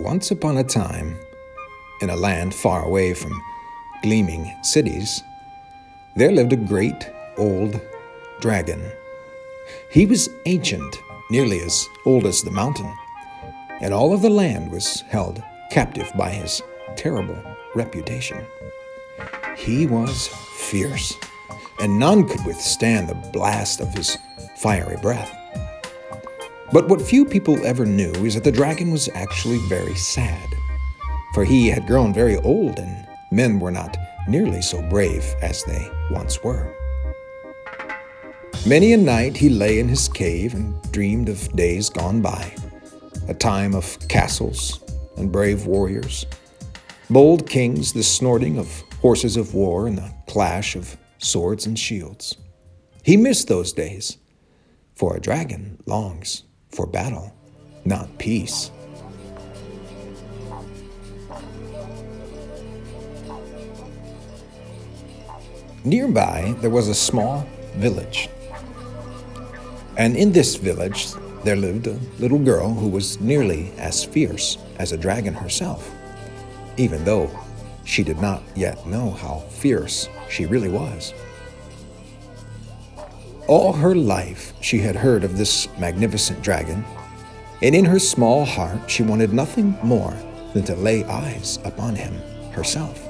Once upon a time, in a land far away from gleaming cities, there lived a great old dragon. He was ancient, nearly as old as the mountain, and all of the land was held captive by his terrible reputation. He was fierce, and none could withstand the blast of his fiery breath. But what few people ever knew is that the dragon was actually very sad, for he had grown very old and men were not nearly so brave as they once were. Many a night he lay in his cave and dreamed of days gone by, a time of castles and brave warriors, bold kings, the snorting of horses of war and the clash of swords and shields. He missed those days, for a dragon longs for battle, not peace. Nearby, there was a small village. And in this village, there lived a little girl who was nearly as fierce as a dragon herself, even though she did not yet know how fierce she really was. All her life, she had heard of this magnificent dragon, and in her small heart, she wanted nothing more than to lay eyes upon him herself.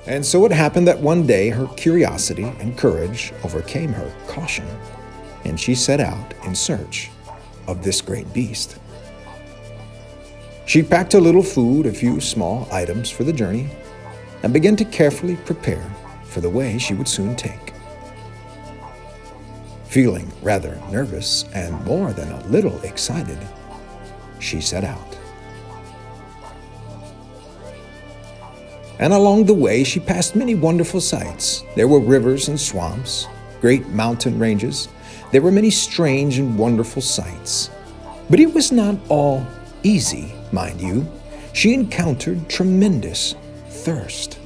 And so it happened that one day her curiosity and courage overcame her caution, and she set out in search of this great beast. She packed a little food, a few small items for the journey, and began to carefully prepare for the way she would soon take. Feeling rather nervous and more than a little excited, she set out. And along the way, she passed many wonderful sights. There were rivers and swamps, great mountain ranges. There were many strange and wonderful sights. But it was not all easy, mind you. She encountered tremendous thirst.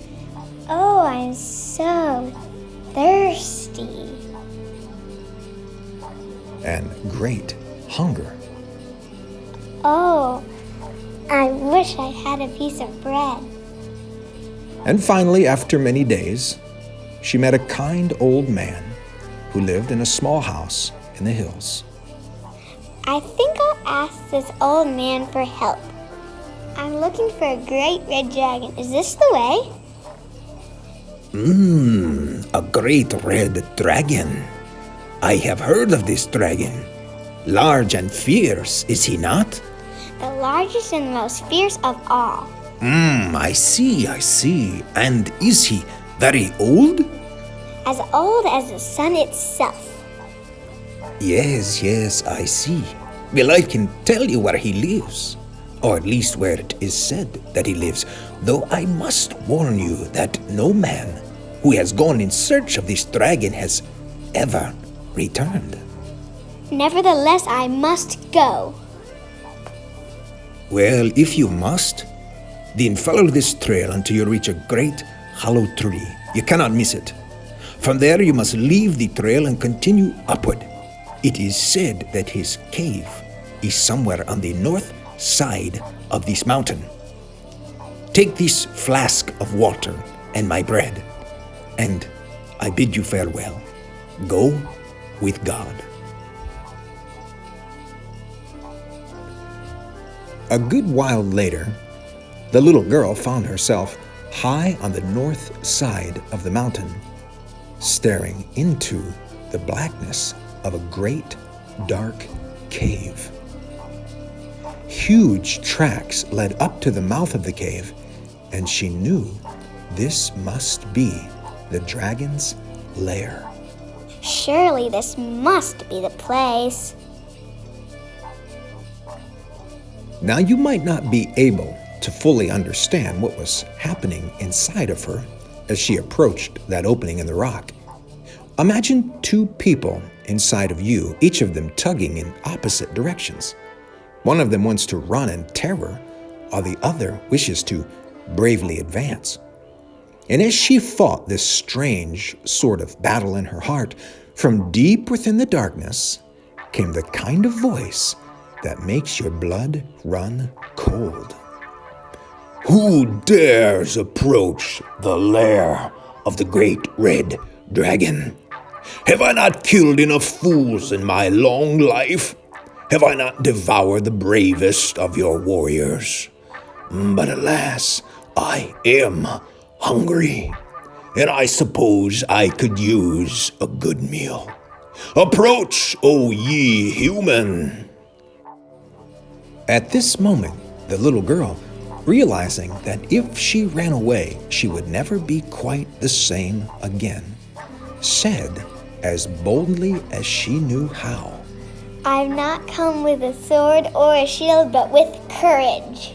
Oh, I'm so thirsty. And great hunger. Oh, I wish I had a piece of bread. And finally, after many days, she met a kind old man who lived in a small house in the hills. I think I'll ask this old man for help. I'm looking for a great red dragon. Is this the way? A great red dragon. I have heard of this dragon. Large and fierce, is he not? The largest and most fierce of all. I see. And is he very old? As old as the sun itself. Yes, I see. Well, I can tell you where he lives, or at least where it is said that he lives, though I must warn you that no man who has gone in search of this dragon has ever returned. Nevertheless, I must go. Well, if you must, then follow this trail until you reach a great hollow tree. You cannot miss it. From there, you must leave the trail and continue upward. It is said that his cave is somewhere on the north side of this mountain. Take this flask of water and my bread, and I bid you farewell. Go with God. A good while later, the little girl found herself high on the north side of the mountain, staring into the blackness of a great, dark cave. Huge tracks led up to the mouth of the cave, and she knew this must be the dragon's lair. Surely this must be the place. Now, you might not be able to fully understand what was happening inside of her as she approached that opening in the rock. Imagine two people inside of you, each of them tugging in opposite directions. One of them wants to run in terror, while the other wishes to bravely advance. And as she fought this strange sort of battle in her heart, from deep within the darkness came the kind of voice that makes your blood run cold. Who dares approach the lair of the great red dragon? Have I not killed enough fools in my long life? Have I not devoured the bravest of your warriors? But alas, I am hungry, and I suppose I could use a good meal. Approach, O ye human! At this moment, the little girl, realizing that if she ran away, she would never be quite the same again, said as boldly as she knew how, I've not come with a sword or a shield, but with courage.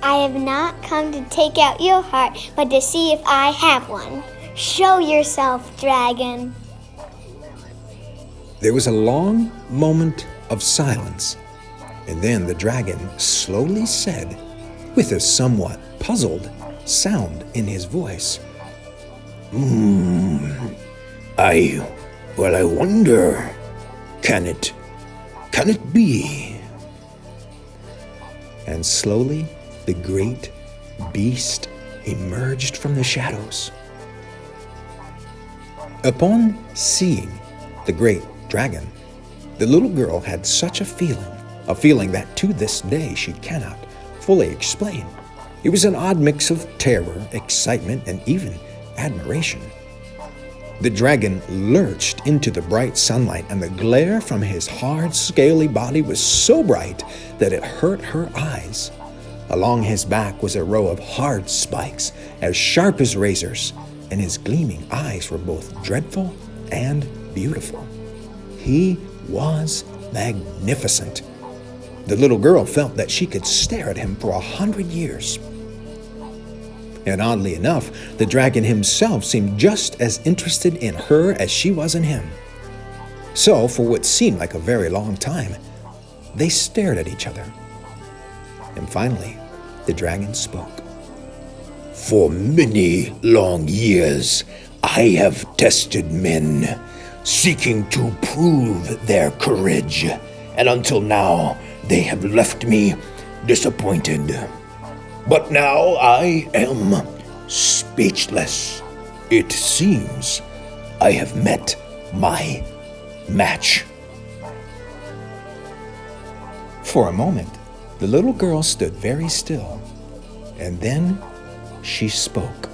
I have not come to take out your heart, but to see if I have one. Show yourself, dragon. There was a long moment of silence, and then the dragon slowly said, with a somewhat puzzled sound in his voice, I wonder, can it be? And slowly the great beast emerged from the shadows. Upon seeing the great dragon, the little girl had such a feeling that to this day she cannot fully explain. It was an odd mix of terror, excitement, and even admiration. The dragon lurched into the bright sunlight, and the glare from his hard, scaly body was so bright that it hurt her eyes. Along his back was a row of hard spikes, as sharp as razors, and his gleaming eyes were both dreadful and beautiful. He was magnificent. The little girl felt that she could stare at him for 100 years. And oddly enough, the dragon himself seemed just as interested in her as she was in him. So, for what seemed like a very long time, they stared at each other. And finally, the dragon spoke. For many long years, I have tested men, seeking to prove their courage, and until now, they have left me disappointed. But now I am speechless. It seems I have met my match. For a moment, the little girl stood very still, and then she spoke.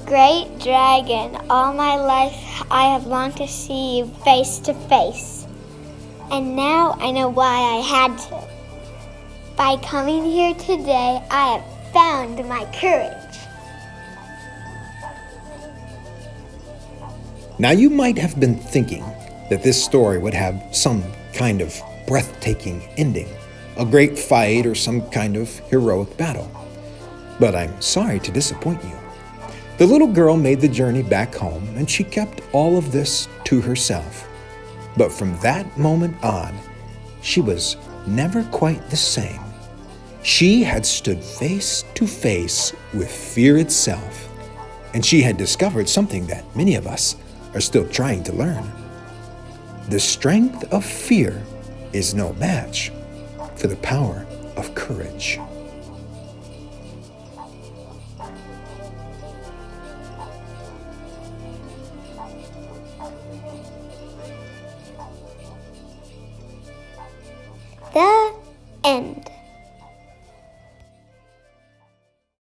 Great dragon, all my life I have longed to see you face to face. And now I know why I had to. By coming here today, I have found my courage. Now you might have been thinking that this story would have some kind of breathtaking ending, a great fight or some kind of heroic battle. But I'm sorry to disappoint you. The little girl made the journey back home, and she kept all of this to herself. But from that moment on, she was never quite the same. She had stood face to face with fear itself, and she had discovered something that many of us are still trying to learn. The strength of fear is no match for the power of courage. The end.